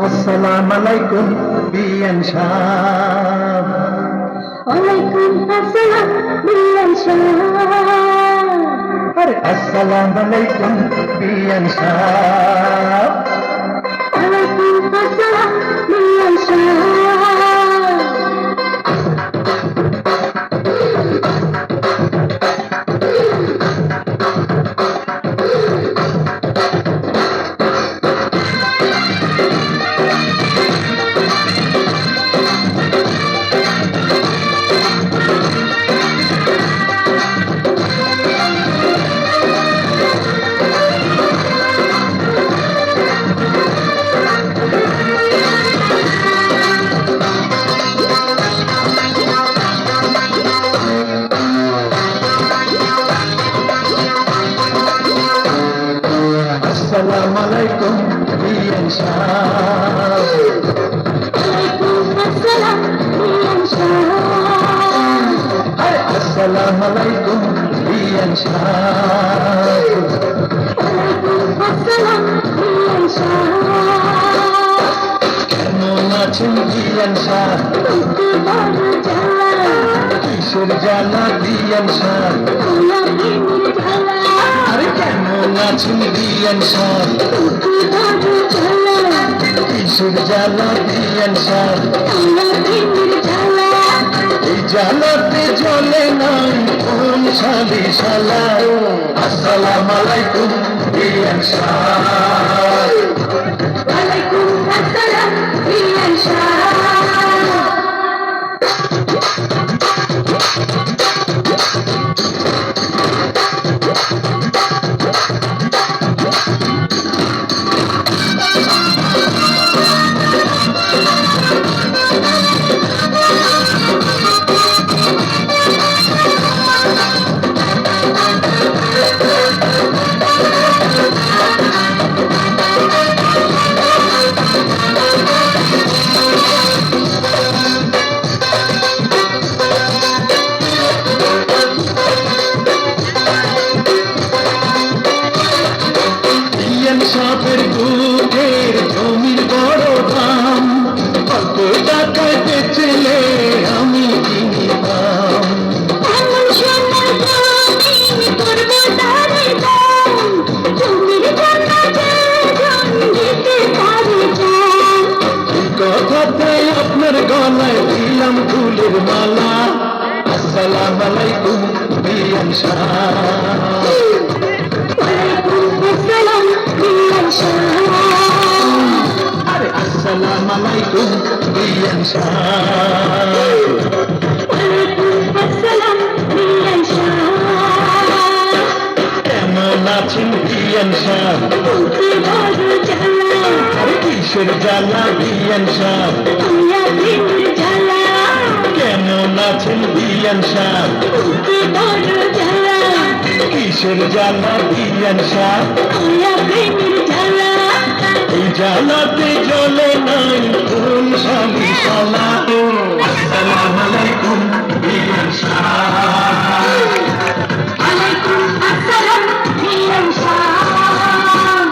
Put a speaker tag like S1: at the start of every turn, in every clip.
S1: আসসালামু আলাইকুম বিয়ান সাহেব।
S2: ওয়ালাইকুম আসসালাম বিয়ান সাহেব।
S1: আরে আসসালামু আলাইকুম বিয়ান সাহেব।
S2: ওয়ালাইকুম আসসালাম বিয়ান সাহেব।
S1: আসসালামু আলাইকুম বিয়ান সাহেব।
S2: ওয়ালাইকুম আসসালাম বিয়ান সাহেব।
S1: আরে আসসালামু আলাইকুম বিয়ান সাহেব।
S2: ওয়ালাইকুম আসসালাম বিয়ান সাহেব।
S1: কেমন আছেন বিয়ান সাহেব?
S2: বুকে বড় জ্বালা,
S1: কিসের জ্বালা বিয়ান সাহেব?
S2: মায়া প্রেমের জ্বালা।
S1: আরে কেমন আছেন বিয়ান সাহেব?
S2: বুকে বড় জ্বালা,
S1: কিসের জ্বালা বিয়ান সাহেব?
S2: মায়া প্রেমের জ্বালা।
S1: এই জ্বালাতে জ্বলে নাই কোন শালি শালা। আসসালামু আলাইকুম বিয়ান সাহেব।
S2: ওয়ালাইকুম আসসালাম বিয়ান সাহেব।
S1: বিয়ান সাহেবের দুধের জমির বড় দাম, কত টাকায় বেচলে আমি কিনিতাম।
S2: এমন সময় আমি করব তারে দান, জমির জন্য যে জন দিতে পারে জান।
S1: এই কথাতে আপনার গলায় দিলাম ফুলের মালা। আসসালামু আলাইকুম বিয়ান সাহেব।
S2: ওয়ালাইকুম আসসালাম বিয়ান সাহেব।
S1: আরে আসসালামু আলাইকুম বিয়ান সাহেব।
S2: ওয়ালাইকুম আসসালাম বিয়ান সাহেব।
S1: কেমন আছেন বিয়ান সাহেব?
S2: বুকে বড় জ্বালা,
S1: আরে কিসের জ্বালা বিয়ান সাহেব?
S2: মায়া প্রেমের জ্বালা।
S1: কেমন আছেন বিয়ান সাহেব?
S2: বুকে বড় জ্বালা,
S1: কিসের জ্বালা বিয়ান সাহেব?
S2: মায়া প্রেমের জ্বালা।
S1: এই জ্বালাতে জ্বলে নাই কোন শালি শালা। আসসালামু আলাইকুম বিয়ান সাহেব।
S2: ওয়ালাইকুম আসসালাম বিয়ান সাহেব।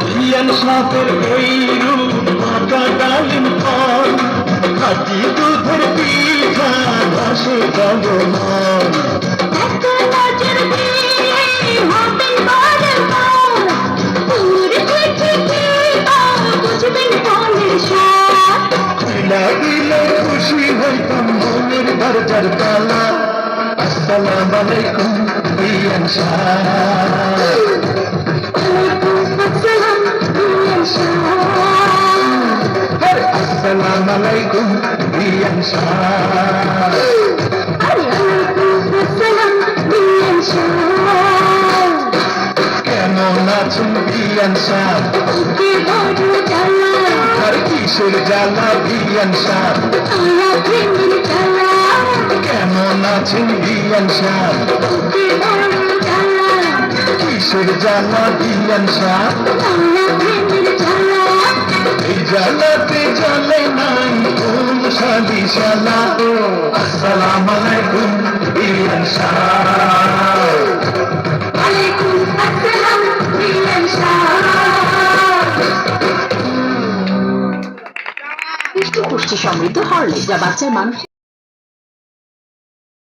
S1: বিয়ান সাহেবের ওই রূপ মাথা ডালিম ফল, খাঁটি দুধের পিঠা ঘাসে জগমল।
S2: এত নজর দিয়ে হবেন বারবার, পুর থেকে কি বুঝবেন ফলের স্বাদ।
S1: খুলা দিলে খুশি হইতাম মনের দরজার তালা। আসসালামু আলাইকুম বিয়ান সাহেব।
S2: ওয়ালাইকুম আসসালাম বিয়ান সাহেব।
S1: আরে আসসালামু আলাইকুম বিয়ান সাহেব।
S2: ওয়ালাইকুম আসসালাম বিয়ান সাহেব।
S1: বিয়ান সাহ
S2: বুকে বড় জ্বালা
S1: আর কিসের জ্বালা বিয়ান সাহ
S2: আয়া প্রেমের জ্বালা
S1: কেমন আছেন বিয়ান সাহ
S2: বুকে বড় জ্বালা
S1: কিসের জ্বালা বিয়ান সাহ
S2: আয়া প্রেমের জ্বালা
S1: এই জ্বালাতে জ্বালে নাই কোন শালা আসসালামু আলাইকুম বিয়ান সাহ
S2: আলাইকুম আসসালাম বিয়ান শাহ
S3: পুষ্টি সমৃদ্ধ হরলিক্স যা বাচ্চার মানসিক